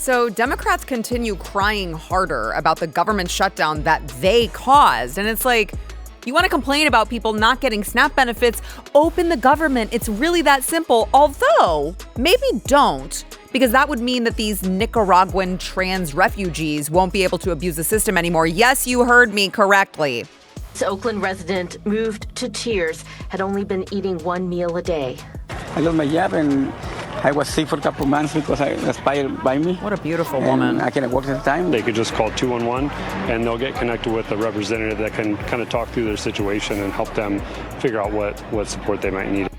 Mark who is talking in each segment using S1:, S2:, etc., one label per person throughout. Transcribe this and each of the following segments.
S1: So Democrats continue crying harder about the government shutdown that they caused. And it's like, you want to complain about people not getting SNAP benefits? Open the government. It's really that simple. Although, maybe don't, because that would mean that these Nicaraguan trans refugees won't be able to abuse the system anymore. Yes, you heard me correctly.
S2: This Oakland resident, moved to tears, had only been eating one meal a day.
S3: I lost my job and I was sick for a couple months because I was fired by me.
S1: What a beautiful woman.
S3: I couldn't work at the time.
S4: They could just call 211 and they'll get connected with a representative that can kind of talk through their situation and help them figure out what support they might need.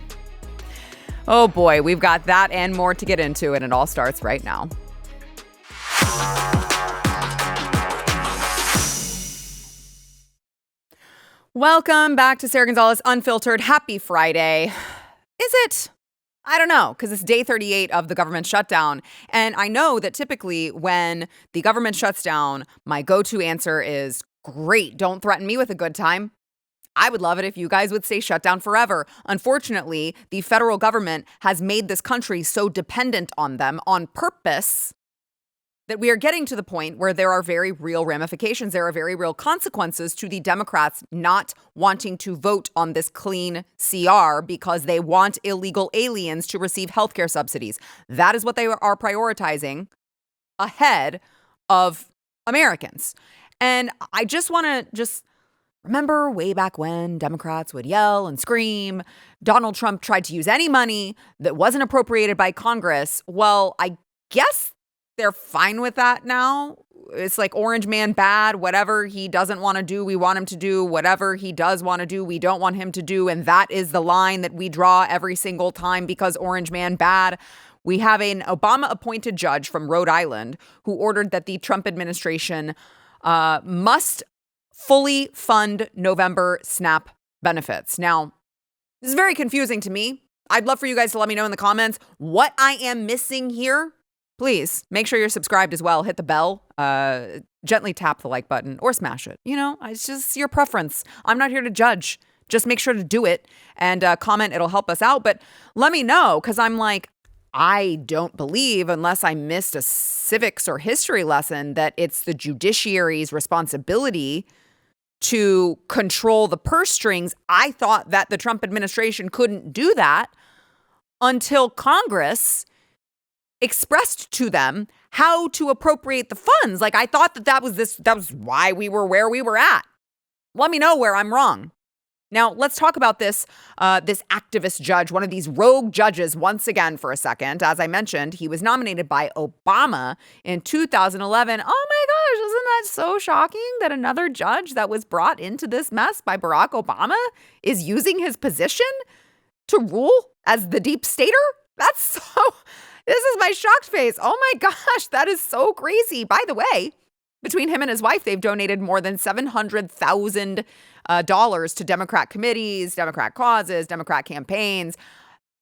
S1: Oh boy, we've got that and more to get into, and it all starts right now. Welcome back to Sara Gonzales Unfiltered. Happy Friday. Is it? I don't know, because it's day 38 of the government shutdown. And I know that typically when the government shuts down, my go-to answer is, great, don't threaten me with a good time. I would love it if you guys would say shut down forever. Unfortunately, the federal government has made this country so dependent on them on purpose that we are getting to the point where there are very real ramifications. There are very real consequences to the Democrats not wanting to vote on this clean CR because they want illegal aliens to receive healthcare subsidies. That is what they are prioritizing ahead of Americans. And I just want to remember way back when Democrats would yell and scream. Donald Trump tried to use any money that wasn't appropriated by Congress. Well, I guess they're fine with that now. It's like Orange Man bad. Whatever he doesn't want to do, we want him to do. Whatever he does want to do, we don't want him to do. And that is the line that we draw every single time because Orange Man bad. We have an Obama-appointed judge from Rhode Island who ordered that the Trump administration must fully fund November SNAP benefits. Now, this is very confusing to me. I'd love for you guys to let me know in the comments what I am missing here. Please make sure you're subscribed as well. Hit the bell, gently tap the like button or smash it. You know, it's just your preference. I'm not here to judge. Just make sure to do it and comment. It'll help us out. But let me know, because I'm like, I don't believe, unless I missed a civics or history lesson, that it's the judiciary's responsibility to control the purse strings. I thought that the Trump administration couldn't do that until Congress expressed to them how to appropriate the funds. Like, I thought that was why we were where we were at. Let me know where I'm wrong. Now, let's talk about this activist judge, one of these rogue judges, once again for a second. As I mentioned, he was nominated by Obama in 2011. Oh my gosh, isn't that so shocking that another judge that was brought into this mess by Barack Obama is using his position to rule as the deep stater? This is my shocked face. Oh my gosh, that is so crazy. By the way, between him and his wife, they've donated more than $700,000 to Democrat committees, Democrat causes, Democrat campaigns.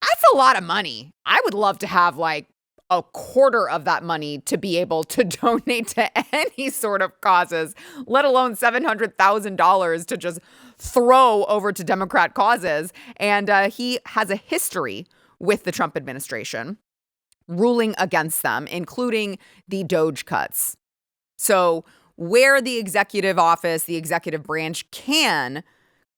S1: That's a lot of money. I would love to have like a quarter of that money to be able to donate to any sort of causes, let alone $700,000 to just throw over to Democrat causes. And he has a history with the Trump administration, ruling against them, including the DOGE cuts. So where the executive office, the executive branch can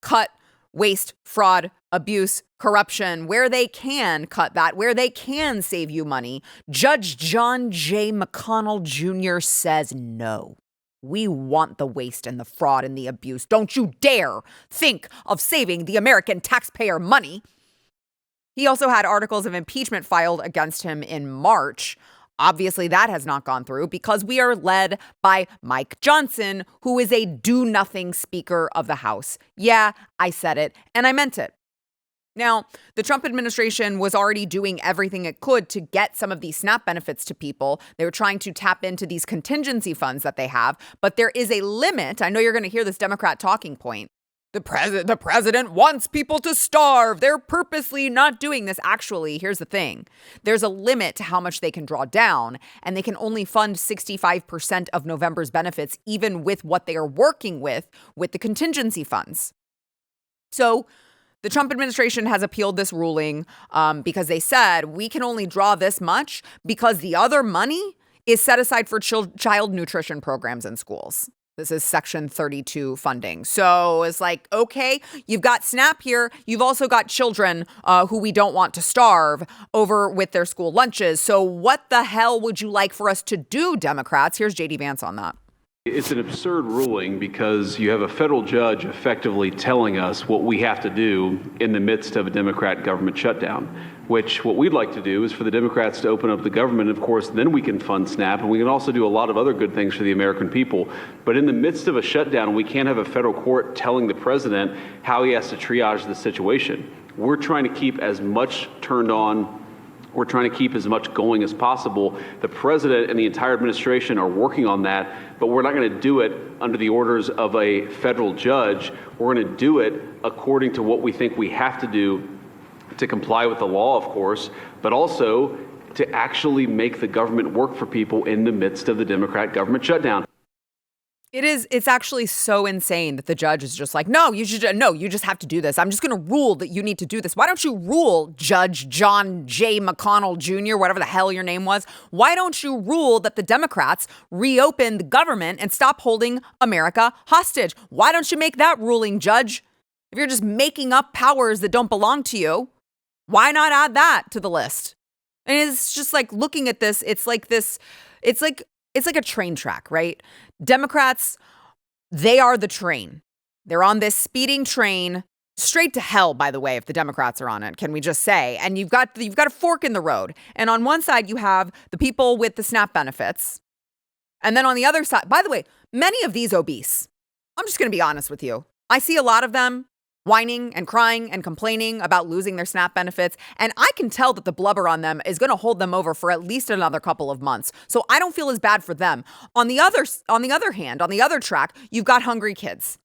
S1: cut waste, fraud, abuse, corruption, where they can cut that, where they can save you money, Judge John J. McConnell Jr. says no. We want the waste and the fraud and the abuse. Don't you dare think of saving the American taxpayer money. He also had articles of impeachment filed against him in March. Obviously, that has not gone through because we are led by Mike Johnson, who is a do-nothing Speaker of the House. Yeah, I said it, and I meant it. Now, the Trump administration was already doing everything it could to get some of these SNAP benefits to people. They were trying to tap into these contingency funds that they have, but there is a limit. I know you're going to hear this Democrat talking point. The president wants people to starve. They're purposely not doing this. Actually, here's the thing. There's a limit to how much they can draw down, and they can only fund 65% of November's benefits, even with what they are working with the contingency funds. So the Trump administration has appealed this ruling because they said we can only draw this much because the other money is set aside for child nutrition programs in schools. This is Section 32 funding. So it's like, okay, you've got SNAP here. You've also got children who we don't want to starve over with their school lunches. So what the hell would you like for us to do, Democrats? Here's J.D. Vance on that.
S5: It's an absurd ruling because you have a federal judge effectively telling us what we have to do in the midst of a Democrat government shutdown, which what we'd like to do is for the Democrats to open up the government. Of course, then we can fund SNAP, and we can also do a lot of other good things for the American people. But in the midst of a shutdown, we can't have a federal court telling the president how he has to triage the situation. We're trying to keep as much turned on. We're trying to keep as much going as possible. The president and the entire administration are working on that, but we're not going to do it under the orders of a federal judge. We're going to do it according to what we think we have to do to comply with the law, of course, but also to actually make the government work for people in the midst of the Democrat government shutdown.
S1: It's actually so insane that the judge is just like, no, you just have to do this. I'm just going to rule that you need to do this. Why don't you rule, Judge John J. McConnell Jr., whatever the hell your name was? Why don't you rule that the Democrats reopen the government and stop holding America hostage? Why don't you make that ruling, Judge? If you're just making up powers that don't belong to you, why not add that to the list? And it's just like looking at this, it's like a train track, right? Democrats, they are the train. They're on this speeding train straight to hell, by the way, if the Democrats are on it, can we just say? And you've got a fork in the road. And on one side, you have the people with the SNAP benefits. And then on the other side, by the way, many of these obese. I'm just going to be honest with you. I see a lot of them whining and crying and complaining about losing their SNAP benefits. And I can tell that the blubber on them is going to hold them over for at least another couple of months. So I don't feel as bad for them. On the other hand, on the other track, you've got hungry kids.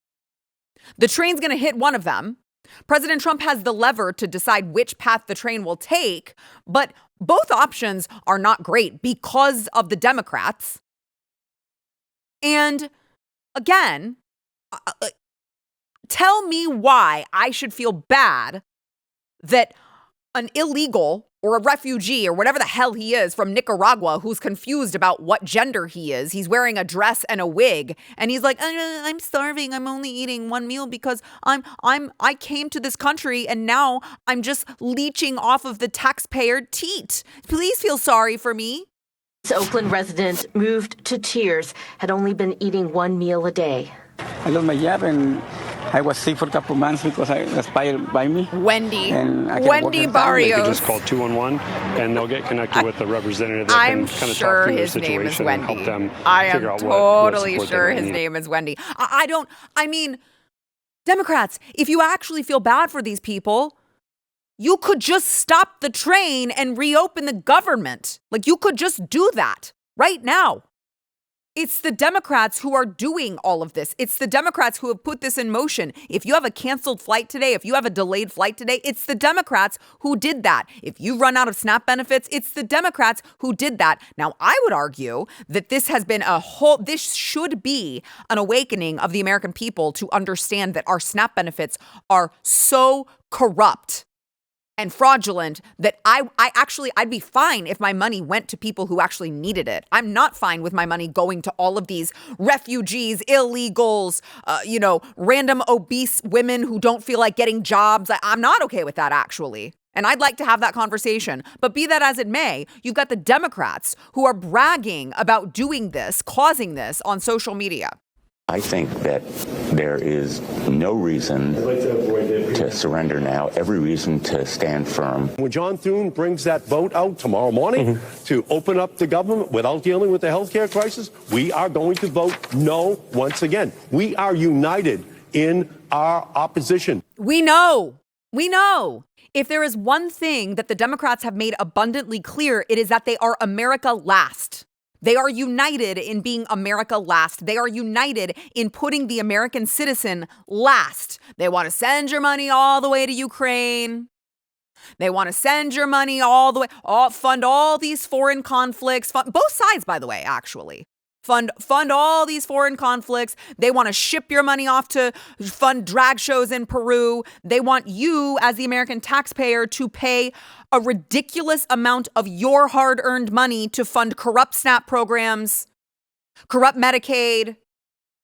S1: The train's going to hit one of them. President Trump has the lever to decide which path the train will take, but both options are not great because of the Democrats. And again, tell me why I should feel bad that an illegal or a refugee or whatever the hell he is from Nicaragua who's confused about what gender he is. He's wearing a dress and a wig and he's like, I'm starving. I'm only eating one meal because I came to this country and now I'm just leeching off of the taxpayer teat. Please feel sorry for me.
S2: This Oakland resident, moved to tears, had only been eating one meal a day.
S3: I lost my job and I was sick for a couple months because I was fired by me.
S1: Wendy
S4: You
S1: Barrios.
S4: could just call 211 and they'll get connected with the representative that can kind of talk through their situation and help them figure out what support
S1: sure his
S4: need.
S1: name is Wendy. I mean, Democrats, if you actually feel bad for these people, you could just stop the train and reopen the government. Like, you could just do that right now. It's the Democrats who are doing all of this. It's the Democrats who have put this in motion. If you have a canceled flight today, if you have a delayed flight today, it's the Democrats who did that. If you run out of SNAP benefits, it's the Democrats who did that. Now, I would argue that this has been this should be an awakening of the American people to understand that our SNAP benefits are so corrupt and fraudulent that I'd be fine if my money went to people who actually needed it. I'm not fine with my money going to all of these refugees, illegals, random obese women who don't feel like getting jobs. I'm not okay with that, actually. And I'd like to have that conversation. But be that as it may, you've got the Democrats who are bragging about doing this, causing this on social media.
S6: I think that there is no reason to surrender now, every reason to stand firm.
S7: When John Thune brings that vote out tomorrow morning to open up the government without dealing with the healthcare crisis, we are going to vote no once again. We are united in our opposition.
S1: We know. If there is one thing that the Democrats have made abundantly clear, it is that they are America last. They are united in being America last. They are united in putting the American citizen last. They want to send your money all the way to Ukraine. They want to send your money all the way, fund all these foreign conflicts, both sides, by the way, actually. Fund all these foreign conflicts. They want to ship your money off to fund drag shows in Peru. They want you, as the American taxpayer, to pay a ridiculous amount of your hard-earned money to fund corrupt SNAP programs, corrupt Medicaid,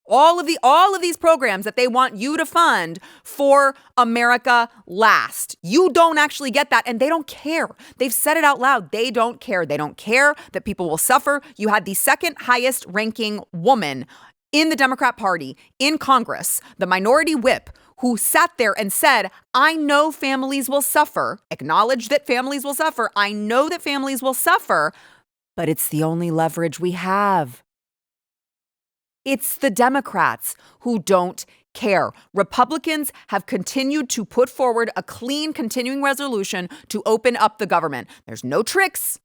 S1: all of these programs that they want you to fund for America last. You don't actually get that, and they don't care. They've said it out loud. They don't care. They don't care that people will suffer. You had the second highest ranking woman in the Democrat Party in Congress, the minority whip, who sat there and said, I know families will suffer, acknowledged that families will suffer. I know that families will suffer, but it's the only leverage we have. It's the Democrats who don't care. Republicans have continued to put forward a clean continuing resolution to open up the government. There's no tricks.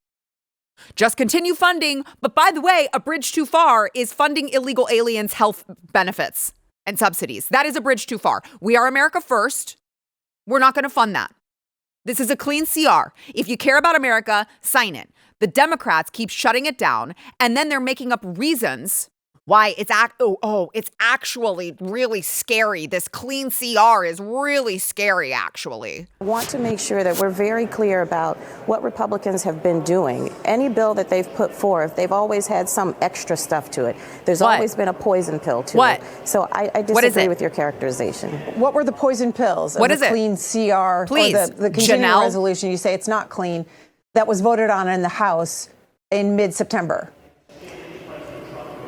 S1: Just continue funding. But by the way, a bridge too far is funding illegal aliens' health benefits and subsidies. That is a bridge too far. We are America first. We're not going to fund that. This is a clean CR. If you care about America, sign it. The Democrats keep shutting it down, and then they're making up reasons why it's actually really scary. This clean CR is really scary, actually.
S8: I want to make sure that we're very clear about what Republicans have been doing. Any bill that they've put forth, they've always had some extra stuff to it. There's always been a poison pill to it. So I disagree with your characterization.
S9: What were the poison pills?
S1: What is it?
S9: Clean CR,
S1: please,
S9: or the continuing
S1: Janelle?
S9: Resolution. You say it's not clean. That was voted on in the House in mid-September.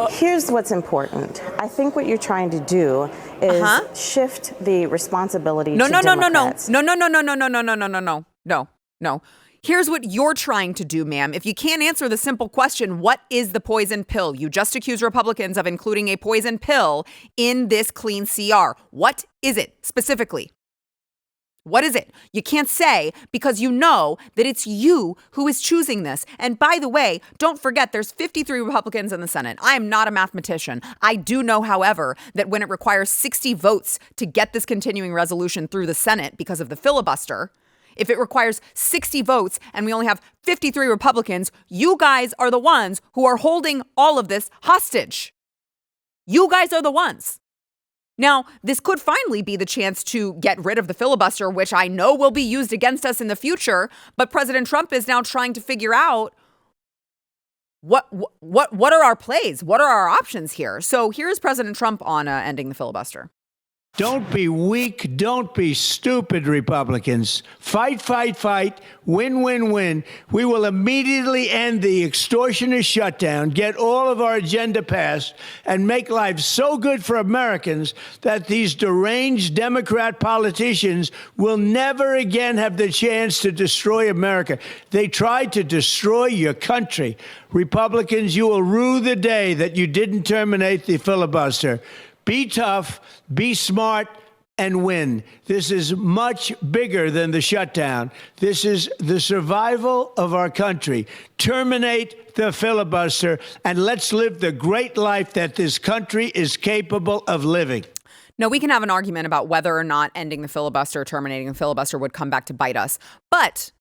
S8: Here's what's important. I think what you're trying to do is shift the responsibility to Democrats.
S1: No. Here's what you're trying to do, ma'am. If you can't answer the simple question, what is the poison pill? You just accused Republicans of including a poison pill in this clean CR. What is it specifically? What is it? You can't say, because you know that it's you who is choosing this. And by the way, don't forget there's 53 Republicans in the Senate. I am not a mathematician. I do know, however, that when it requires 60 votes to get this continuing resolution through the Senate because of the filibuster, if it requires 60 votes and we only have 53 Republicans, you guys are the ones who are holding all of this hostage. You guys are the ones. Now, this could finally be the chance to get rid of the filibuster, which I know will be used against us in the future. But President Trump is now trying to figure out what are our plays? What are our options here? So here's President Trump on ending the filibuster.
S10: Don't be weak. Don't be stupid, Republicans. Fight, fight, fight. Win, win, win. We will immediately end the extortionist shutdown, get all of our agenda passed, and make life so good for Americans that these deranged Democrat politicians will never again have the chance to destroy America. They tried to destroy your country. Republicans, you will rue the day that you didn't terminate the filibuster. Be tough, be smart, and win. This is much bigger than the shutdown. This is the survival of our country. Terminate the filibuster, and let's live the great life that this country is capable of living.
S1: Now, we can have an argument about whether or not ending the filibuster, terminating the filibuster would come back to bite us. But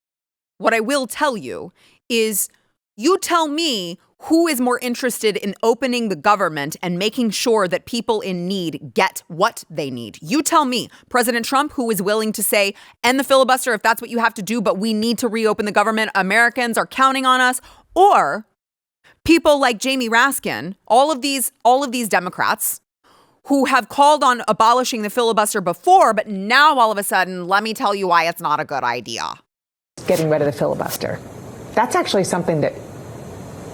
S1: what I will tell you is, you tell me who is more interested in opening the government and making sure that people in need get what they need. You tell me, President Trump, who is willing to say, end the filibuster if that's what you have to do, but we need to reopen the government. Americans are counting on us. Or people like Jamie Raskin, all of these Democrats who have called on abolishing the filibuster before, but now all of a sudden, let me tell you why it's not a good idea.
S9: Getting rid of the filibuster. That's actually something that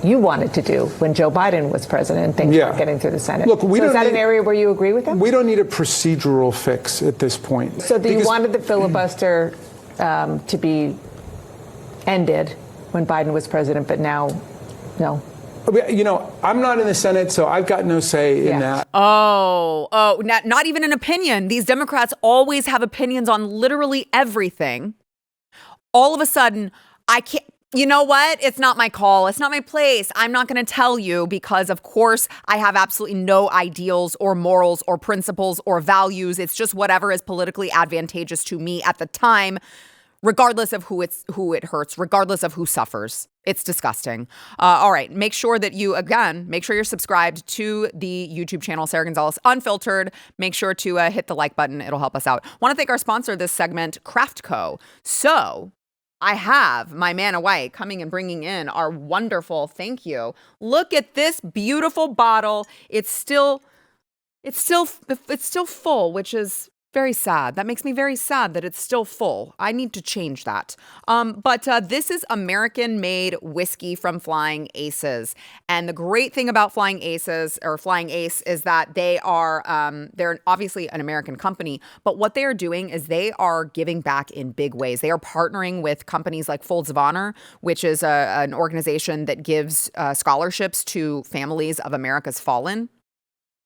S9: you wanted to do when Joe Biden was president and things weren't getting through the Senate.
S11: Look,
S9: is that an area where you agree with them?
S11: We don't need a procedural fix at this point.
S9: So you wanted the filibuster to be ended when Biden was president, but now, no.
S11: You know, I'm not in the Senate, so I've got no say in that.
S1: Not even an opinion. These Democrats always have opinions on literally everything. All of a sudden, I can't. You know what? It's not my call. It's not my place. I'm not going to tell you because, of course, I have absolutely no ideals or morals or principles or values. It's just whatever is politically advantageous to me at the time, regardless of who it hurts, regardless of who suffers. It's disgusting. All right. Make sure you're subscribed to the YouTube channel, Sara Gonzales Unfiltered. Make sure to hit the like button. It'll help us out. Want to thank our sponsor this segment, Craftco. So I have my Manna White coming and bringing in our wonderful, thank you. Look at this beautiful bottle. It's still full, which is very sad. That makes me very sad that it's still full. I need to change that. But this is American-made whiskey from Flying Aces. And the great thing about Flying Ace is that they're obviously an American company, but what they are doing is they are giving back in big ways. They are partnering with companies like Folds of Honor, which is an organization that gives scholarships to families of America's fallen.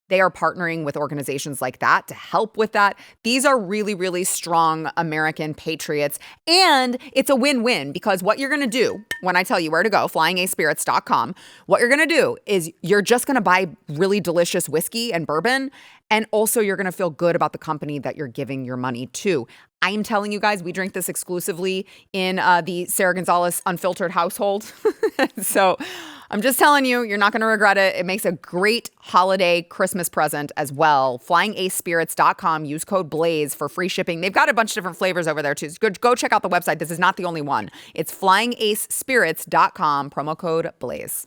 S1: They are partnering with organizations like that to help with that. These are really, really strong American patriots. And it's a win-win because what you're going to do when I tell you where to go, flyingacespirits.com, what you're going to do is you're just going to buy really delicious whiskey and bourbon. And also you're going to feel good about the company that you're giving your money to. I'm telling you guys, we drink this exclusively in the Sara Gonzales Unfiltered household. So I'm just telling you, you're not going to regret it. It makes a great holiday Christmas present as well. FlyingAceSpirits.com. Use code BLAZE for free shipping. They've got a bunch of different flavors over there too. So go check out the website. This is not the only one. It's FlyingAceSpirits.com. Promo code BLAZE.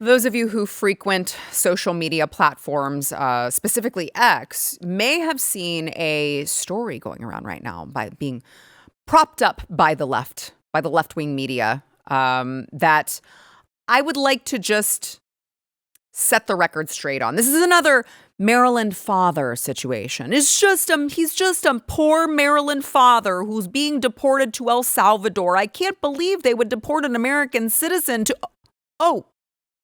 S1: Those of you who frequent social media platforms, specifically X, may have seen a story going around right now by being propped up by the left-wing media, that I would like to just set the record straight on. This is another Maryland father situation. He's just a poor Maryland father who's being deported to El Salvador. I can't believe they would deport an American citizen to...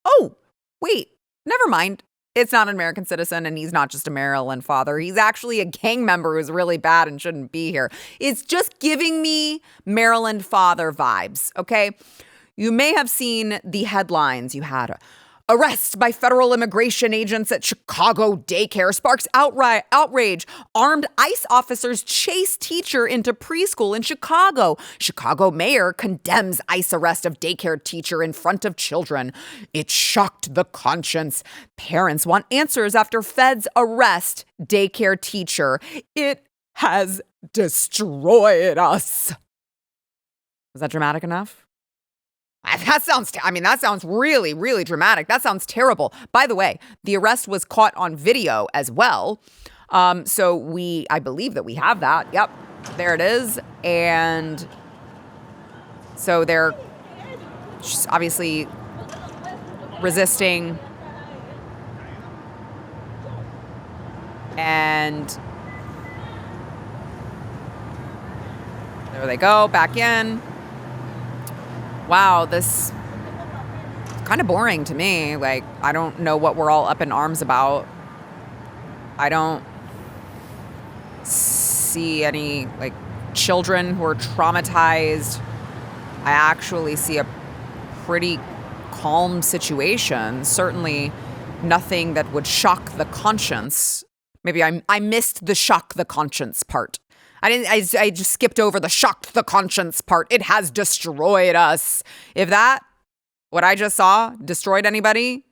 S1: Oh, wait, never mind. It's not an American citizen, and he's not just a Maryland father. He's actually a gang member who's really bad and shouldn't be here. It's just giving me Maryland father vibes, okay? You may have seen the headlines. You had arrest by federal immigration agents at Chicago daycare sparks outrage. Armed ICE officers chase teacher into preschool in Chicago. Chicago mayor condemns ICE arrest of daycare teacher in front of children. It shocked the conscience. Parents want answers after feds arrest daycare teacher. It has destroyed us. Was that dramatic enough? That sounds really, really dramatic. That sounds terrible. By the way, the arrest was caught on video as well. So I believe that we have that. Yep, there it is. And so they're just obviously resisting. And there they go, back in. Wow, this is kind of boring to me. Like, I don't know what we're all up in arms about. I don't see any, children who are traumatized. I actually see a pretty calm situation. Certainly nothing that would shock the conscience. Maybe I missed the shock the conscience part. I just skipped over the shocked the conscience part. It has destroyed us. If what I just saw, destroyed anybody,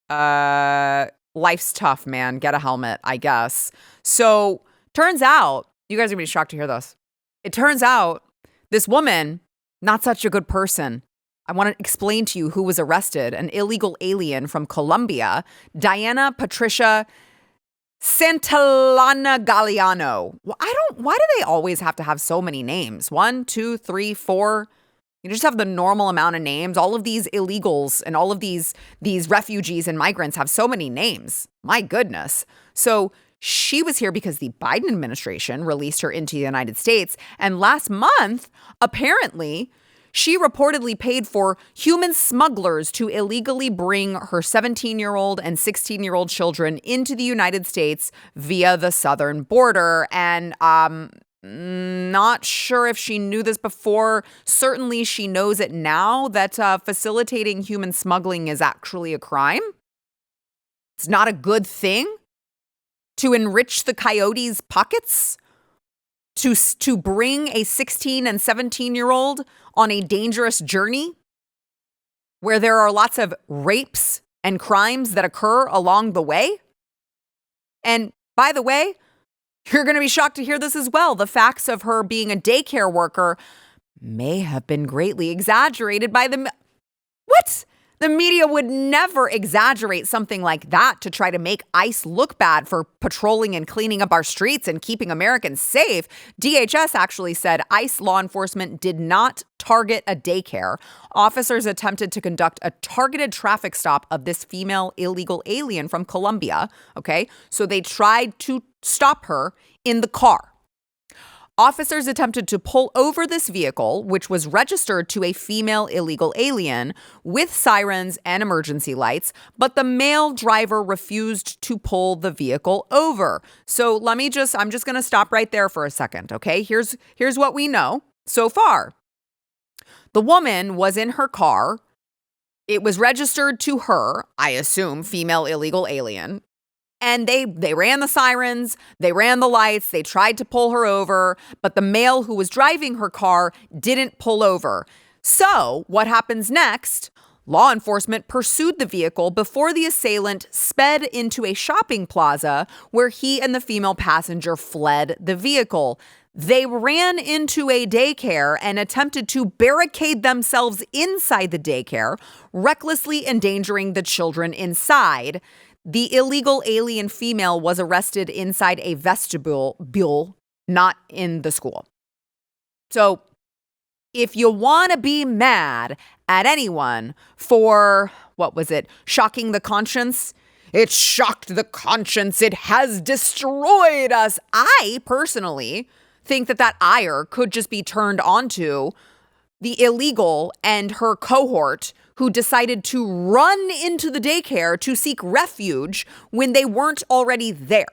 S1: life's tough, man. Get a helmet, I guess. So, turns out, you guys are going to be shocked to hear this. It turns out, this woman, not such a good person. I want to explain to you who was arrested. An illegal alien from Colombia, Diana Patricia Santillana Galliano. Why do they always have to have so many names? 1, 2, 3, 4. You just have the normal amount of names. All of these illegals and all of these refugees and migrants have so many names. My goodness. So she was here because the Biden administration released her into the United States. And last month, apparently, she reportedly paid for human smugglers to illegally bring her 17-year-old and 16-year-old children into the United States via the southern border. And Not sure if she knew this before. Certainly she knows it now that facilitating human smuggling is actually a crime. It's not a good thing to enrich the coyotes' pockets, to bring a 16 and 17-year-old on a dangerous journey where there are lots of rapes and crimes that occur along the way. And by the way, you're going to be shocked to hear this as well. The facts of her being a daycare worker may have been greatly exaggerated by the... What? The media would never exaggerate something like that to try to make ICE look bad for patrolling and cleaning up our streets and keeping Americans safe. DHS actually said ICE law enforcement did not target a daycare. Officers attempted to conduct a targeted traffic stop of this female illegal alien from Colombia. Okay, so they tried to stop her in the car. Officers attempted to pull over this vehicle, which was registered to a female illegal alien, with sirens and emergency lights, but the male driver refused to pull the vehicle over. So I'm just going to stop right there for a second, okay? Here's what we know so far. The woman was in her car. It was registered to her, I assume, female illegal alien. And they ran the sirens, they ran the lights, they tried to pull her over, but the male who was driving her car didn't pull over. So what happens next? Law enforcement pursued the vehicle before the assailant sped into a shopping plaza where he and the female passenger fled the vehicle. They ran into a daycare and attempted to barricade themselves inside the daycare, recklessly endangering the children inside. The illegal alien female was arrested inside a vestibule, not in the school. So if you want to be mad at anyone for, shocking the conscience? It shocked the conscience. It has destroyed us. I personally think that ire could just be turned onto the illegal and her cohort who decided to run into the daycare to seek refuge when they weren't already there.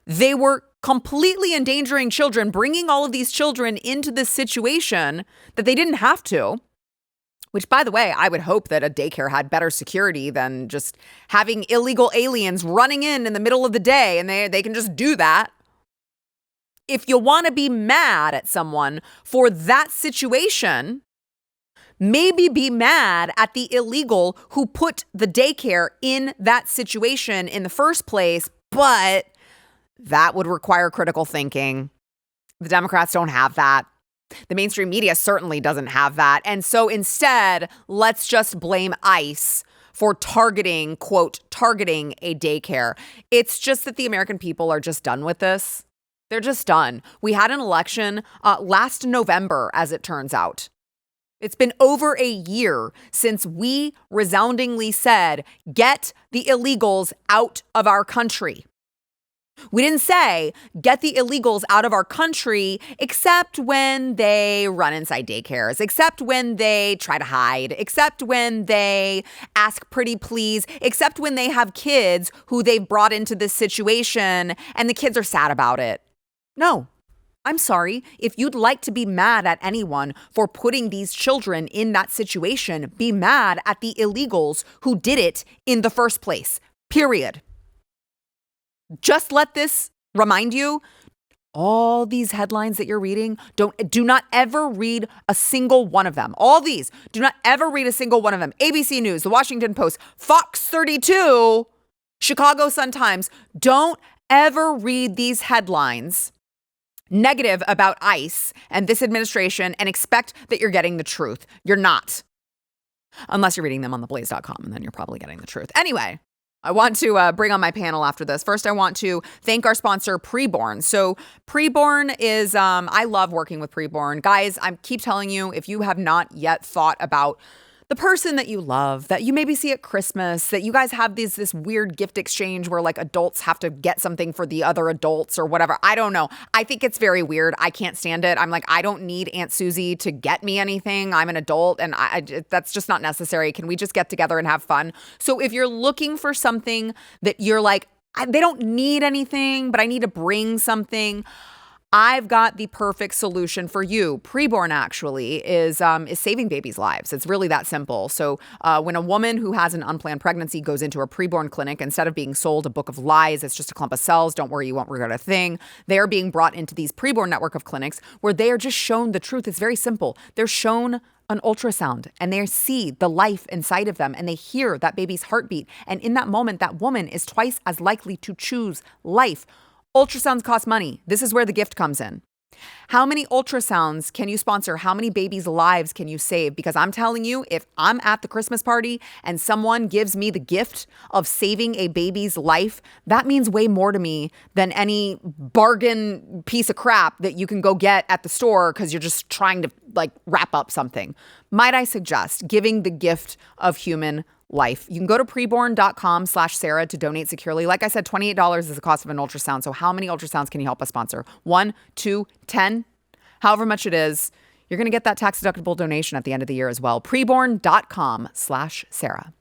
S1: They were completely endangering children, bringing all of these children into this situation that they didn't have to, which, by the way, I would hope that a daycare had better security than just having illegal aliens running in the middle of the day, and they can just do that. If you want to be mad at someone for that situation, maybe be mad at the illegal who put the daycare in that situation in the first place, but that would require critical thinking. The Democrats don't have that. The mainstream media certainly doesn't have that. And so instead, let's just blame ICE for targeting, quote, targeting a daycare. It's just that the American people are just done with this. They're just done. We had an election last November, as it turns out. It's been over a year since we resoundingly said, get the illegals out of our country. We didn't say, get the illegals out of our country, except when they run inside daycares, except when they try to hide, except when they ask pretty please, except when they have kids who they've brought into this situation and the kids are sad about it. No. I'm sorry, if you'd like to be mad at anyone for putting these children in that situation, be mad at the illegals who did it in the first place, period. Just let this remind you, all these headlines that you're reading, do not ever read a single one of them. All these, do not ever read a single one of them. ABC News, The Washington Post, Fox 32, Chicago Sun-Times. Don't ever read these headlines negative about ICE and this administration and expect that you're getting the truth. You're not. Unless you're reading them on theblaze.com, and then you're probably getting the truth. Anyway, I want to bring on my panel after this. First, I want to thank our sponsor, PreBorn. So PreBorn is, I love working with PreBorn. Guys, I keep telling you, if you have not yet thought about the person that you love, that you maybe see at Christmas, that you guys have this weird gift exchange where like adults have to get something for the other adults or whatever. I don't know. I think it's very weird. I can't stand it. I'm like, I don't need Aunt Susie to get me anything. I'm an adult and that's just not necessary. Can we just get together and have fun? So if you're looking for something that you're like, they don't need anything, but I need to bring something, I've got the perfect solution for you. PreBorn actually is saving babies' lives. It's really that simple. So when a woman who has an unplanned pregnancy goes into a PreBorn clinic, instead of being sold a book of lies, it's just a clump of cells, don't worry, you won't regret a thing. They're being brought into these PreBorn network of clinics where they are just shown the truth. It's very simple. They're shown an ultrasound and they see the life inside of them and they hear that baby's heartbeat. And in that moment, that woman is twice as likely to choose life. Ultrasounds cost money. This is where the gift comes in. How many ultrasounds can you sponsor? How many babies' lives can you save? Because I'm telling you, if I'm at the Christmas party and someone gives me the gift of saving a baby's life, that means way more to me than any bargain piece of crap that you can go get at the store because you're just trying to wrap up something. Might I suggest giving the gift of human life? You can go to preborn.com/Sarah to donate securely. Like I said, $28 is the cost of an ultrasound. So how many ultrasounds can you help us sponsor? 1, 2, 10, however much it is. You're going to get that tax deductible donation at the end of the year as well. preborn.com/Sarah.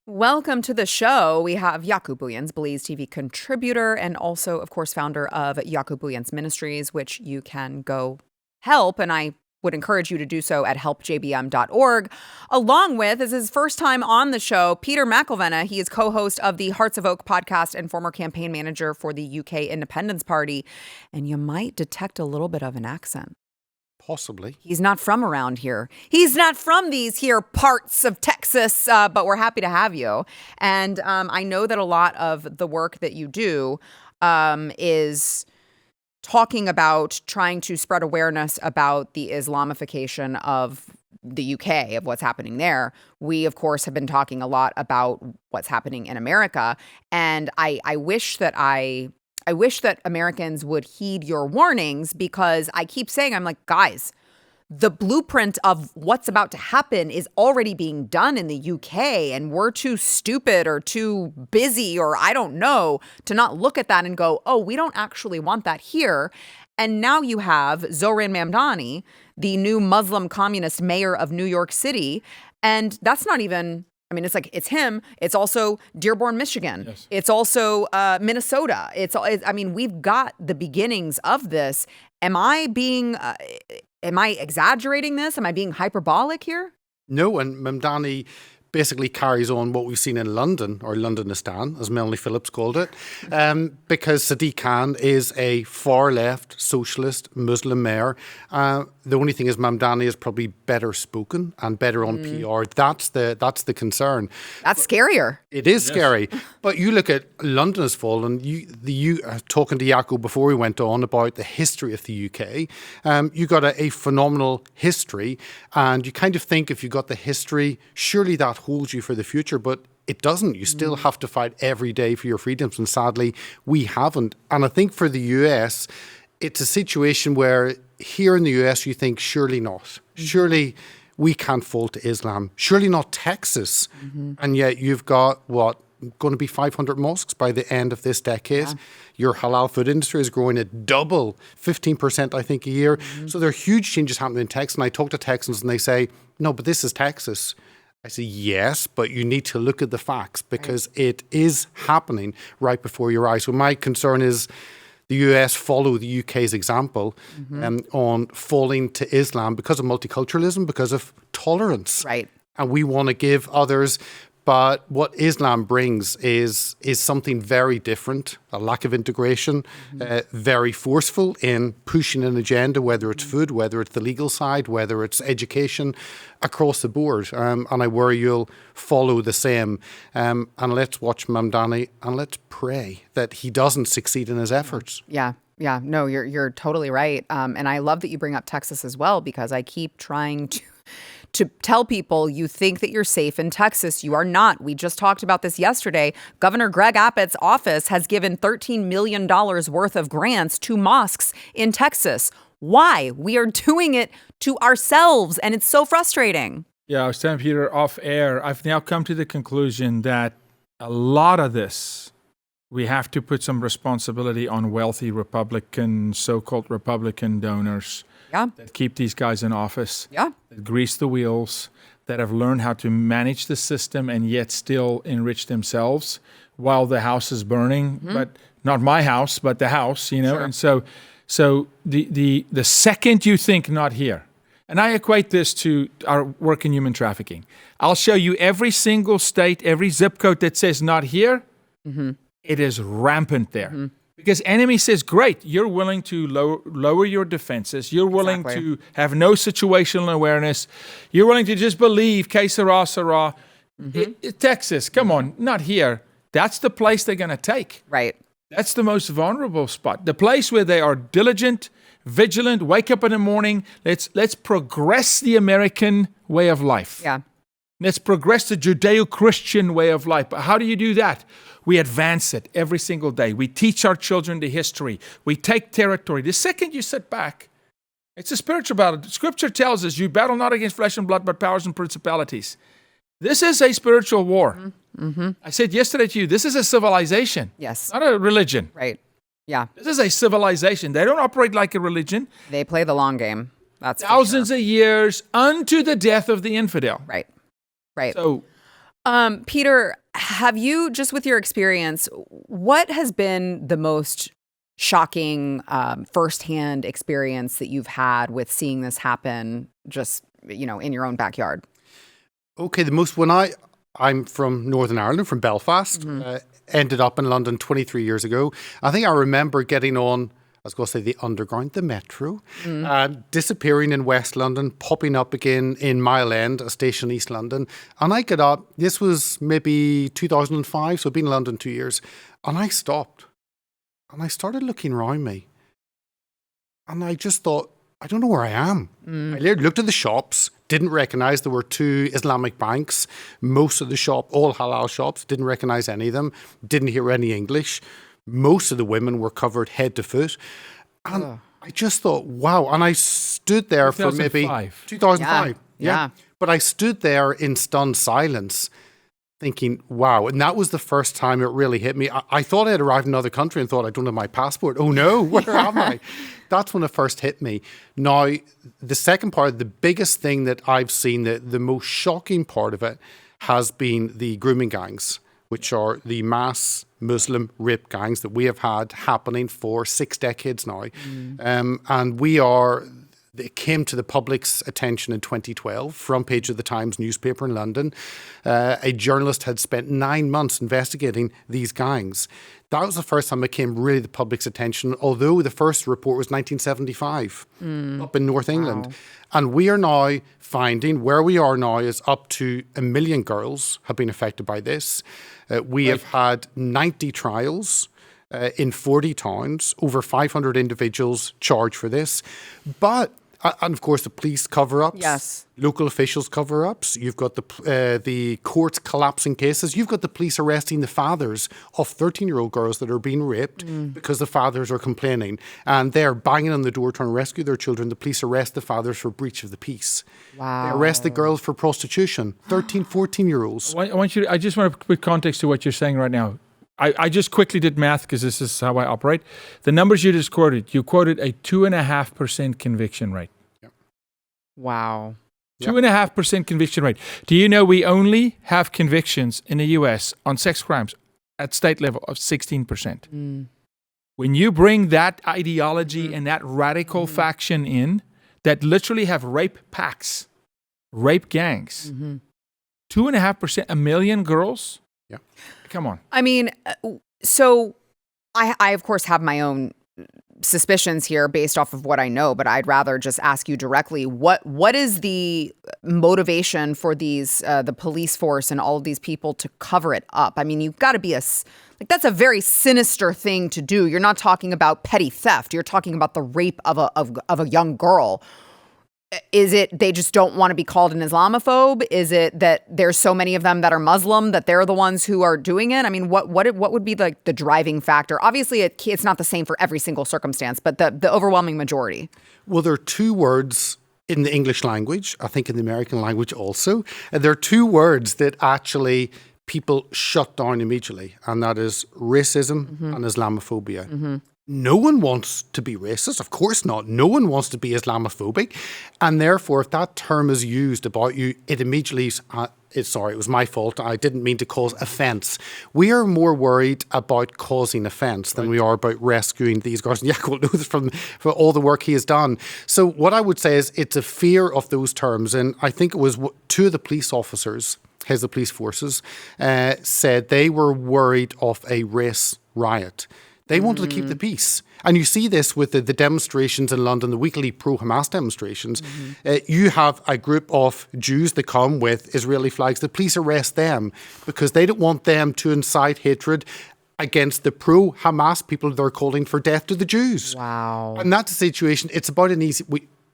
S1: Welcome to the show. We have Jaco Booyens, Blaze TV contributor, and also, of course, founder of Jaco Booyens Ministries, which you can go help. And I would encourage you to do so at helpjbm.org. Along with, this is his first time on the show, Peter McElvenna. He is co-host of the Hearts of Oak podcast and former campaign manager for the UK Independence Party. And you might detect a little bit of an accent.
S12: Possibly.
S1: He's not from around here. He's not from these here parts of Texas, but we're happy to have you. And I know that a lot of the work that you do is talking about trying to spread awareness about the Islamification of the UK, of what's happening there. We, of course, have been talking a lot about what's happening in America. And I wish that Americans would heed your warnings, because I keep saying, I'm like, guys, the blueprint of what's about to happen is already being done in the UK, and we're too stupid or too busy, or I don't know, to not look at that and go, oh, we don't actually want that here. And now you have Zohran Mamdani, the new Muslim communist mayor of New York City, and that's not even... I mean, it's him. It's also Dearborn, Michigan. Yes. It's also Minnesota. We've got the beginnings of this. Am I exaggerating this? Am I being hyperbolic here?
S12: No, and Mamdani basically carries on what we've seen in London, or Londonistan, as Melanie Phillips called it, because Sadiq Khan is a far-left socialist Muslim mayor. The only thing is Mamdani is probably better spoken and better on PR. That's the concern.
S1: That's scarier.
S12: It is scary. But you look at London has fallen. You talking to Jaco before we went on about the history of the UK. You got a phenomenal history, and you kind of think if you got the history, surely that holds you for the future, but it doesn't. You still have to fight every day for your freedoms, and sadly, we haven't. And I think for the US, it's a situation where here in the US, you think, surely not. Surely we can't fall to Islam. Surely not Texas. And yet you've got, going to be 500 mosques by the end of this decade. Yeah. Your halal food industry is growing at double, 15%, I think, a year. So there are huge changes happening in Texas. And I talk to Texans and they say, no, but this is Texas. I say, yes, but you need to look at the facts, because it is happening right before your eyes. So my concern is the US follow the UK's example on falling to Islam because of multiculturalism, because of tolerance.
S1: Right.
S12: And we want to give others. But what Islam brings is something very different, a lack of integration, very forceful in pushing an agenda, whether it's food, whether it's the legal side, whether it's education, across the board. And I worry you'll follow the same. And let's watch Mamdani and let's pray that he doesn't succeed in his efforts.
S1: Yeah. Yeah. No, you're totally right. And I love that you bring up Texas as well, because I keep trying to tell people, you think that you're safe in Texas. You are not. We just talked about this yesterday. Governor Greg Abbott's office has given $13 million worth of grants to mosques in Texas. Why? We are doing it to ourselves, and it's so frustrating.
S13: Yeah, I was telling Peter off air, I've now come to the conclusion that a lot of this, we have to put some responsibility on wealthy Republican, so-called Republican donors that keep these guys in office,
S1: that
S13: grease the wheels, that have learned how to manage the system and yet still enrich themselves while the house is burning, but not my house, but the house, And so the second you think not here, and I equate this to our work in human trafficking. I'll show you every single state, every zip code that says not here. It is rampant there. Because enemy says, great, you're willing to lower your defenses. You're willing to have no situational awareness. You're willing to just believe, que sera, sera. Texas, come on, not here. That's the place they're going to take.
S1: Right.
S13: That's the most vulnerable spot. The place where they are diligent, vigilant, wake up in the morning. Let's progress the American way of life.
S1: Yeah.
S13: Let's progress the Judeo-Christian way of life. But how do you do that? We advance it every single day. We teach our children the history. We take territory. The second you sit back, it's a spiritual battle. Scripture tells us you battle not against flesh and blood, but powers and principalities. This is a spiritual war. I said yesterday to you, this is a civilization.
S1: Yes.
S13: Not a religion.
S1: Right. Yeah.
S13: This is a civilization. They don't operate like a religion.
S1: They play the long game. That's
S13: thousands of years unto the death of the infidel.
S1: Right. Right.
S13: So,
S1: Peter, have you, just with your experience, what has been the most shocking firsthand experience that you've had with seeing this happen just, in your own backyard?
S12: Okay, I'm from Northern Ireland, from Belfast, ended up in London 23 years ago. I think I remember getting on, I was going to say the underground, the metro, disappearing in West London, popping up again in Mile End, a station in East London. And I got up, this was maybe 2005, so I've been in London 2 years, and I stopped. And I started looking around me. And I just thought, I don't know where I am. I looked at the shops, didn't recognize there were 2 Islamic banks. Most of the shop, all halal shops, didn't recognize any of them, didn't hear any English. Most of the women were covered head to foot. And I just thought, wow. And I stood there for maybe 2005.
S1: Yeah.
S12: But I stood there in stunned silence thinking, wow. And that was the first time it really hit me. I thought I had arrived in another country and thought, I don't have my passport. Oh no, where am I? That's when it first hit me. Now, the second part, the biggest thing that I've seen, the most shocking part of it has been the grooming gangs, which are the mass Muslim rape gangs that we have had happening for 6 decades now. And it came to the public's attention in 2012, front page of the Times newspaper in London. A journalist had spent 9 months investigating these gangs. That was the first time it came really to the public's attention, although the first report was 1975 up in North England. And we are now finding, where we are now is up to 1 million girls have been affected by this. We have had 90 trials in 40 towns, over 500 individuals charged for this. But, and of course, the police cover-ups, local officials cover-ups. You've got the courts collapsing cases. You've got the police arresting the fathers of 13-year-old girls that are being raped because the fathers are complaining. And they're banging on the door trying to rescue their children. The police arrest the fathers for breach of the peace.
S1: Wow.
S12: They arrest the girls for prostitution, 13, 14-year-olds.
S13: I just want to put context to what you're saying right now. I just quickly did math because this is how I operate. The numbers you just quoted, you quoted a 2.5% conviction rate.
S12: Yep.
S1: Wow.
S13: 2.5% conviction rate. Do you know we only have convictions in the U.S. on sex crimes at state level of 16%? When you bring that ideology and that radical faction in that literally have rape packs, rape gangs, 2.5%, 1 million girls?
S12: Yeah.
S13: Come on.
S1: I mean, so I of course have my own suspicions here based off of what I know, but I'd rather just ask you directly, what is the motivation for these the police force and all of these people to cover it up? I mean, you've got to be that's a very sinister thing to do. You're not talking about petty theft. You're talking about the rape of a young girl. Is it they just don't want to be called an Islamophobe? Is it that there's so many of them that are Muslim that they're the ones who are doing it? I mean, what would be the driving factor? Obviously, it's not the same for every single circumstance, but the overwhelming majority.
S12: Well, there are 2 words in the English language, I think in the American language also. And there are 2 words that actually people shut down immediately, and that is racism and Islamophobia. No one wants to be racist. Of course not. No one wants to be Islamophobic. And therefore, if that term is used about you, it immediately... Sorry, it was my fault. I didn't mean to cause offence. We are more worried about causing offence than we are about rescuing these guys. And Jaco knows this from all the work he has done. So what I would say is it's a fear of those terms. And I think it was two of the police officers, heads of the police forces, said they were worried of a race riot. They wanted to keep the peace. And you see this with the demonstrations in London, the weekly pro-Hamas demonstrations. You have a group of Jews that come with Israeli flags. The police arrest them because they don't want them to incite hatred against the pro-Hamas people that are calling for death to the Jews.
S1: Wow.
S12: And that's the situation. It's about an easy...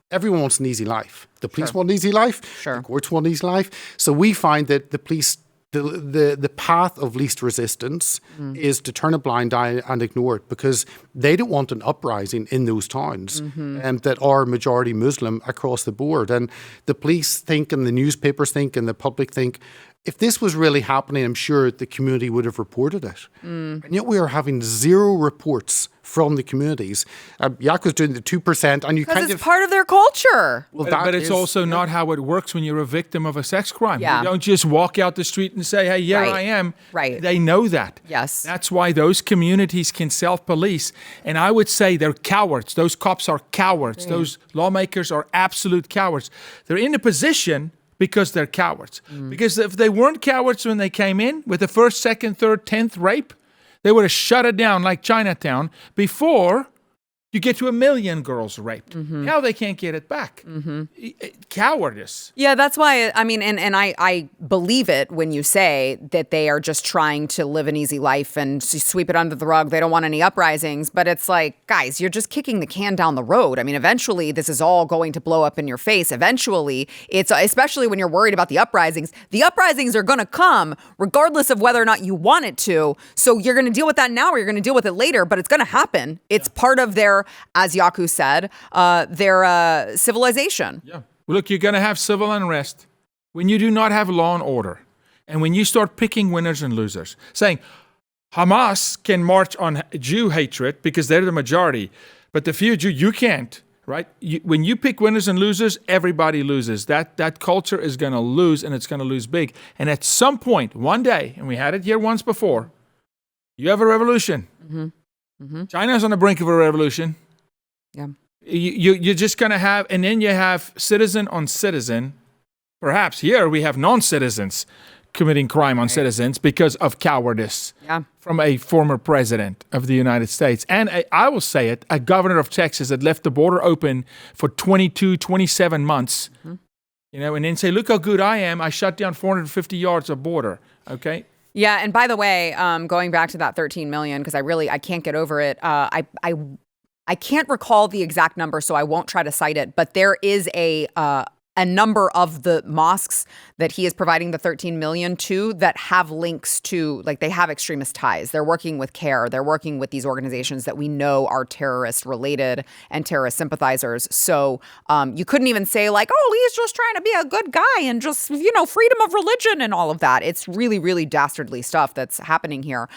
S12: Everyone wants an easy life. The police want an easy life.
S1: Sure.
S12: The courts want an easy life. So we find that the police... The path of least resistance is to turn a blind eye and ignore it because they don't want an uprising in those towns that are majority Muslim across the board. And the police think and the newspapers think and the public think, if this was really happening, I'm sure the community would have reported it. And yet we are having zero reports from the communities. Jaco's doing the 2%, and you kind
S1: it's part of their culture.
S12: Well,
S13: but it's also not how it works when you're a victim of a sex crime.
S1: Yeah.
S13: You don't just walk out the street and say, hey, I am.
S1: Right.
S13: They know that.
S1: Yes.
S13: That's why those communities can self-police. And I would say they're cowards. Those cops are cowards. Those lawmakers are absolute cowards. They're in a position because they're cowards. Because if they weren't cowards when they came in with the first, second, third, 10th rape, they would have shut it down like Chinatown before you get to 1 million girls raped. Now they can't get it back. Cowardice.
S1: Yeah, that's why, I mean, and I believe it when you say that they are just trying to live an easy life and sweep it under the rug. They don't want any uprisings. But it's like, guys, you're just kicking the can down the road. I mean, eventually this is all going to blow up in your face. Eventually, it's especially when you're worried about the uprisings are going to come regardless of whether or not you want it to. So you're going to deal with that now or you're going to deal with it later, but it's going to happen. It's part of their, as Jaco said, their civilization.
S13: Yeah. Look, you're going to have civil unrest when you do not have law and order. And when you start picking winners and losers, saying Hamas can march on Jew hatred because they're the majority, but the few Jew, you can't, right? When you pick winners and losers, everybody loses. That culture is going to lose, and it's going to lose big. And at some point, one day, and we had it here once before, you have a revolution. China's on the brink of a revolution.
S1: Yeah.
S13: You're just going to have, and then you have citizen on citizen. Perhaps here we have non-citizens committing crime on citizens because of cowardice from a former president of the United States. And I will say it, a governor of Texas that left the border open for 22, 27 months, you know, and then say, look how good I am. I shut down 450 yards of border. Okay.
S1: Yeah. And by the way, going back to that 13 million, because I can't get over it. I can't recall the exact number, so I won't try to cite it, but there is a number of the mosques that he is providing the 13 million to that have links to, like, they have extremist ties. They're working with CARE. They're working with these organizations that we know are terrorist related and terrorist sympathizers. So you couldn't even say like, oh, he's just trying to be a good guy and just, you know, freedom of religion and all of that. It's really, really dastardly stuff that's happening here.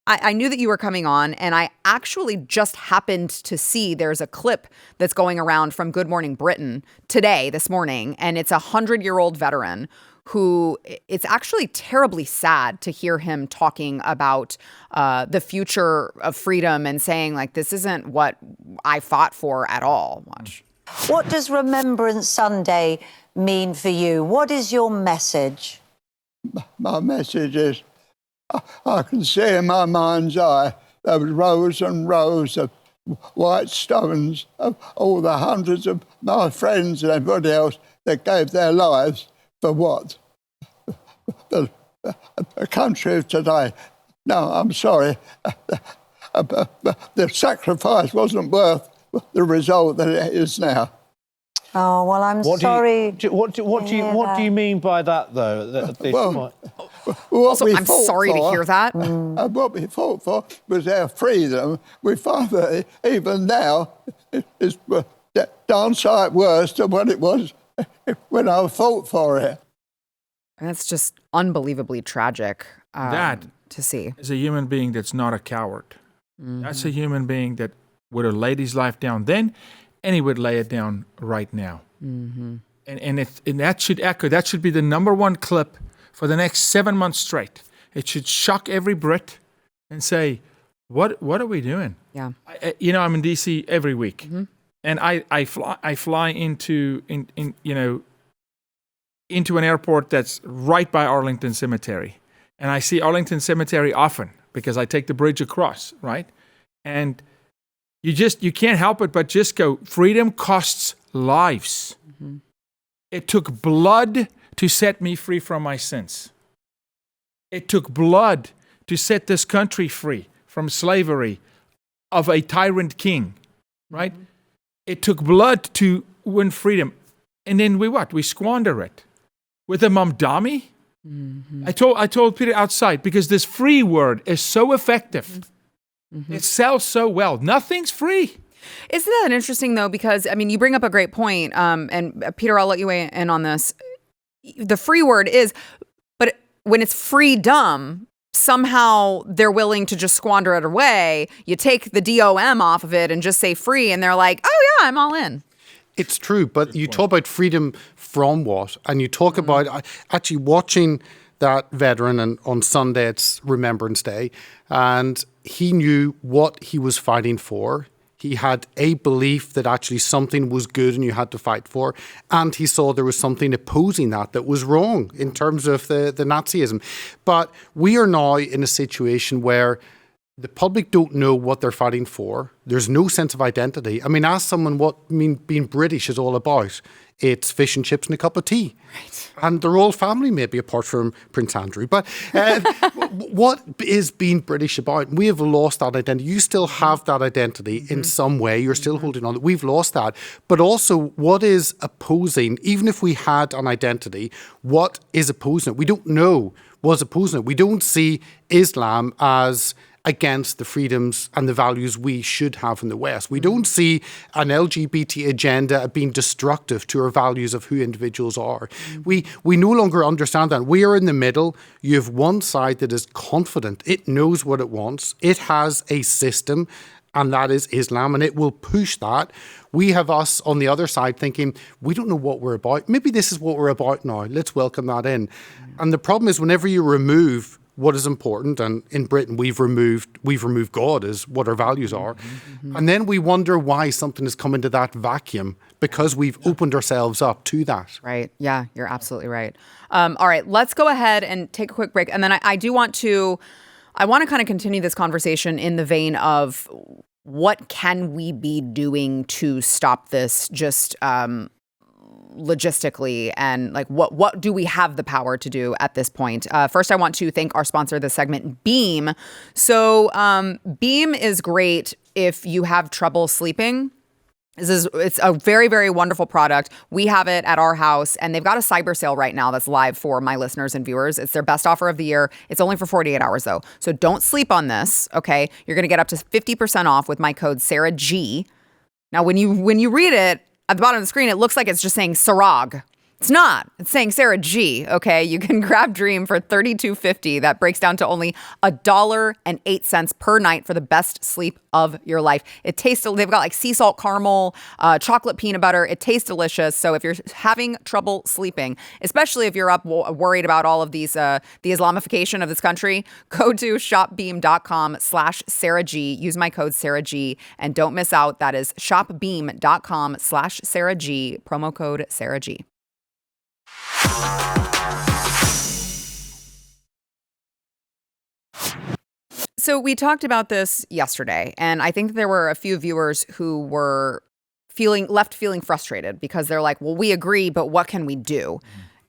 S1: I knew that you were coming on, and I actually just happened to see there's a clip that's going around from Good Morning Britain this morning, and it's a 100-year-old veteran who, it's actually terribly sad to hear him talking about the future of freedom and saying, like, this isn't what I fought for at all. Watch.
S14: What does Remembrance Sunday mean for you? What is your message?
S15: My message is, I can see in my mind's eye those rows and rows of white stones of all the hundreds of my friends and everybody else that gave their lives for what? The country of today. No, I'm sorry. The sacrifice wasn't worth the result that it is now.
S14: Oh, well, I'm sorry.
S16: What do you mean by that, though? At this point?
S1: Also, I'm sorry to hear that.
S15: What we fought for was our freedom. We find that even now it's darn sight worse than what it was when I fought for it.
S1: That's just unbelievably tragic
S13: that
S1: to see.
S13: Is a human being that's not a coward. That's a human being that would have laid his life down then, and he would lay it down right now. And that should echo. That should be the number one clip for the next 7 months straight. It should shock every Brit and say, "What are we doing?"
S1: Yeah.
S13: I'm in DC every week, and I fly into an airport that's right by Arlington Cemetery, and I see Arlington Cemetery often because I take the bridge across, right? And you can't help it but just go, freedom costs lives. It took blood to set me free from my sins. It took blood to set this country free from slavery of a tyrant king, right? It took blood to win freedom. And then we squander it with a mamdami. I told Peter outside, because this free word is so effective. It sells so well. Nothing's free.
S1: Isn't that interesting, though? Because, I mean, you bring up a great point. And Peter, I'll let you weigh in on this. The free word is, but when it's freedom, somehow they're willing to just squander it away. You take the DOM off of it and just say free, and they're like, oh, yeah, I'm all in.
S12: It's true, but you talk about freedom from what? And you talk about actually watching that veteran, and on Sunday it's Remembrance Day, and he knew what he was fighting for. He had a belief that actually something was good and you had to fight for, and he saw there was something opposing that was wrong in terms of the Nazism. But we are now in a situation where the public don't know what they're fighting for. There's no sense of identity. I mean, ask someone what being British is all about. It's fish and chips and a cup of tea. Right. And they're all family, maybe, apart from Prince Andrew. But what is being British about? We have lost that identity. You still have that identity in some way. You're still holding on. We've lost that. But also, what is opposing, even if we had an identity, what is opposing it? We don't know what's opposing it. We don't see Islam as against the freedoms and the values we should have in the West. We don't see an LGBT agenda being destructive to our values of who individuals are. We no longer understand that. We are in the middle. You have one side that is confident. It knows what it wants. It has a system, and that is Islam, and it will push that. We have us on the other side thinking, we don't know what we're about. Maybe this is what we're about now. Let's welcome that in. And the problem is, whenever you remove what is important, and in Britain we've removed God as what our values are, and then we wonder why something has come into that vacuum, because we've opened ourselves up to that.
S1: Right. Yeah, you're absolutely right. All right, let's go ahead and take a quick break, and then I want to kind of continue this conversation in the vein of what can we be doing to stop this, just logistically, and like what do we have the power to do at this point? First, I want to thank our sponsor of this segment, Beam. So Beam is great if you have trouble sleeping. It's a very, very wonderful product. We have it at our house, and they've got a cyber sale right now that's live for my listeners and viewers. It's their best offer of the year. It's only for 48 hours though. So don't sleep on this, okay? You're going to get up to 50% off with my code Sarah G. Now, when you read it, at the bottom of the screen, it looks like it's just saying Sarag. It's not. It's saying Sarah G. Okay, you can grab Dream for $32.50. That breaks down to only $1.08 per night for the best sleep of your life. It tastes. They've got like sea salt caramel, chocolate peanut butter. It tastes delicious. So if you're having trouble sleeping, especially if you're up worried about all of these, the Islamification of this country, go to shopbeam.com/Sarah G. Use my code Sarah G, and don't miss out. That is shopbeam.com/Sarah G. Promo code Sarah G. So we talked about this yesterday, and I think that there were a few viewers who were feeling frustrated because they're like, well, we agree, but what can we do?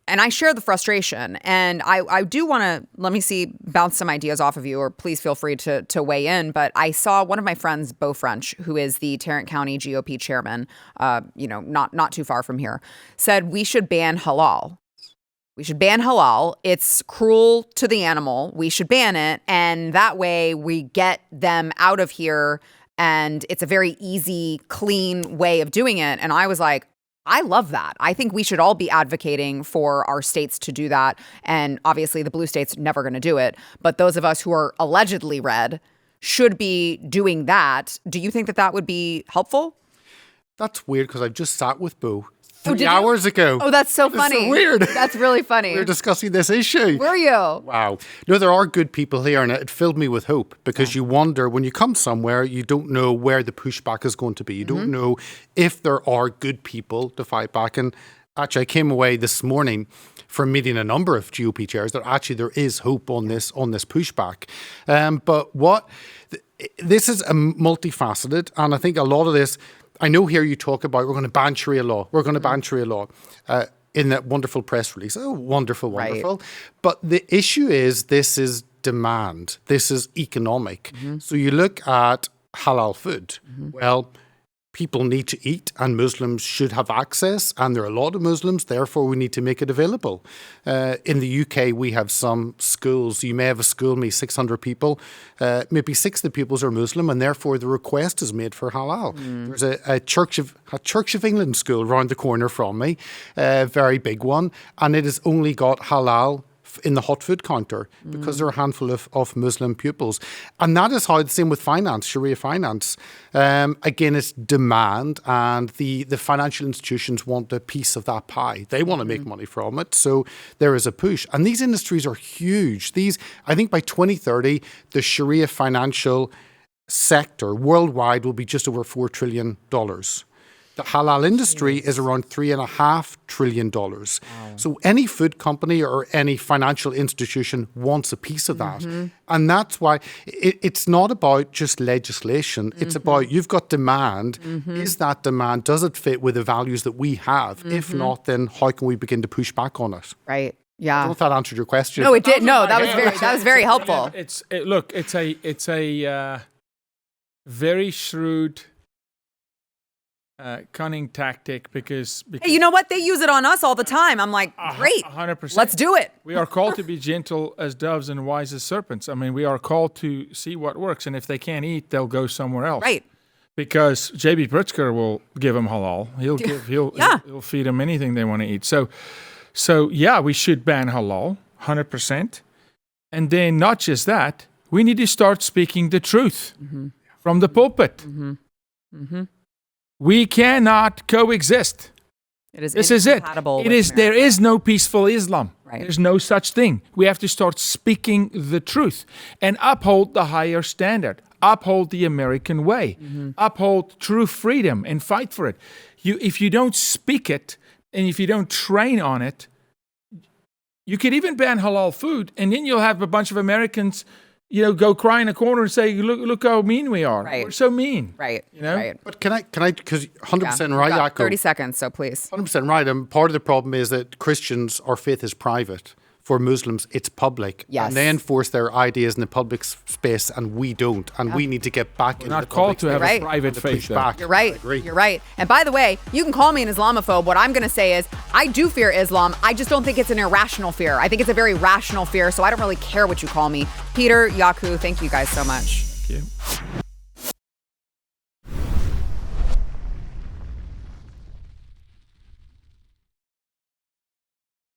S1: And I share the frustration, and I do want to, bounce some ideas off of you, or please feel free to weigh in. But I saw one of my friends, Beau French, who is the Tarrant County GOP chairman, not too far from here, said we should ban halal. We should ban halal. It's cruel to the animal. We should ban it. And that way we get them out of here. And it's a very easy, clean way of doing it. And I was like, I love that. I think we should all be advocating for our states to do that. And obviously the blue states never going to do it. But those of us who are allegedly red should be doing that. Do you think that that would be helpful?
S12: That's weird because I've just sat with Bo 3
S1: did you?
S12: hours ago.
S1: Oh, that's so funny.
S12: It's so weird.
S1: That's really funny.
S12: We were discussing this issue.
S1: Were you?
S12: Wow. No, there are good people here, and it filled me with hope because you wonder when you come somewhere, you don't know where the pushback is going to be. You don't know if there are good people to fight back. And actually, I came away this morning from meeting a number of GOP chairs that actually there is hope on this pushback. But this is a multifaceted, and I think a lot of this. I know here you talk about we're going to ban Sharia law. We're going to ban Sharia law in that wonderful press release. Oh, wonderful. Right. But the issue is this is demand. This is economic. So you look at halal food. Well, people need to eat and Muslims should have access, and there are a lot of Muslims, therefore we need to make it available. In the UK, we have some schools. You may have a school, maybe 600 people, maybe 6 of the pupils are Muslim, and therefore the request is made for halal. There's a Church of England school around the corner from me, a very big one, and it has only got halal in the hot food counter because there are a handful of Muslim pupils. And that is how the same with finance, Sharia finance. Again, it's demand, and the financial institutions want a piece of that pie. They want to make money from it. So there is a push. And these industries are huge. I think by 2030, the Sharia financial sector worldwide will be just over $4 trillion. The halal industry is around $3.5 trillion. Wow. So any food company or any financial institution wants a piece of that. And that's why it's not about just legislation. It's about you've got demand. Is that demand, does it fit with the values that we have? If not, then how can we begin to push back on it?
S1: Right. Yeah.
S12: I don't know if that answered your question.
S1: No, it did. No, that was very helpful.
S13: It's a very shrewd, cunning tactic because
S1: hey, you know what? They use it on us all the time. I'm like, great,
S13: 100%.
S1: Let's do it.
S13: We are called to be gentle as doves and wise as serpents. I mean, we are called to see what works, and if they can't eat, they'll go somewhere else.
S1: Right.
S13: Because J.B. Pritzker will give them halal. He'll feed them anything they want to eat. So yeah, we should ban halal, 100%. And then not just that, we need to start speaking the truth from the pulpit. We cannot coexist. This is it. There is no peaceful Islam. Right. There's no such thing. We have to start speaking the truth and uphold the higher standard. Uphold the American way. Uphold true freedom and fight for it. If you don't speak it and if you don't train on it, you could even ban halal food, and then you'll have a bunch of Americans go cry in a corner and say, look how mean we are.
S1: Right.
S13: We're so mean.
S1: Right.
S13: Right.
S12: But can I, because 100% right, Jaco.
S1: 30 seconds, so please.
S12: 100% right. And part of the problem is that Christians, our faith is private. For Muslims, it's public.
S1: Yes.
S12: And they enforce their ideas in the public space, and we don't. And we need to get back into the public space.
S13: We're not called to have a private faith.
S1: You're right. You're right. And by the way, you can call me an Islamophobe. What I'm going to say is I do fear Islam. I just don't think it's an irrational fear. I think it's a very rational fear, so I don't really care what you call me. Peter, Jaco, thank you guys so much.
S13: Thank you.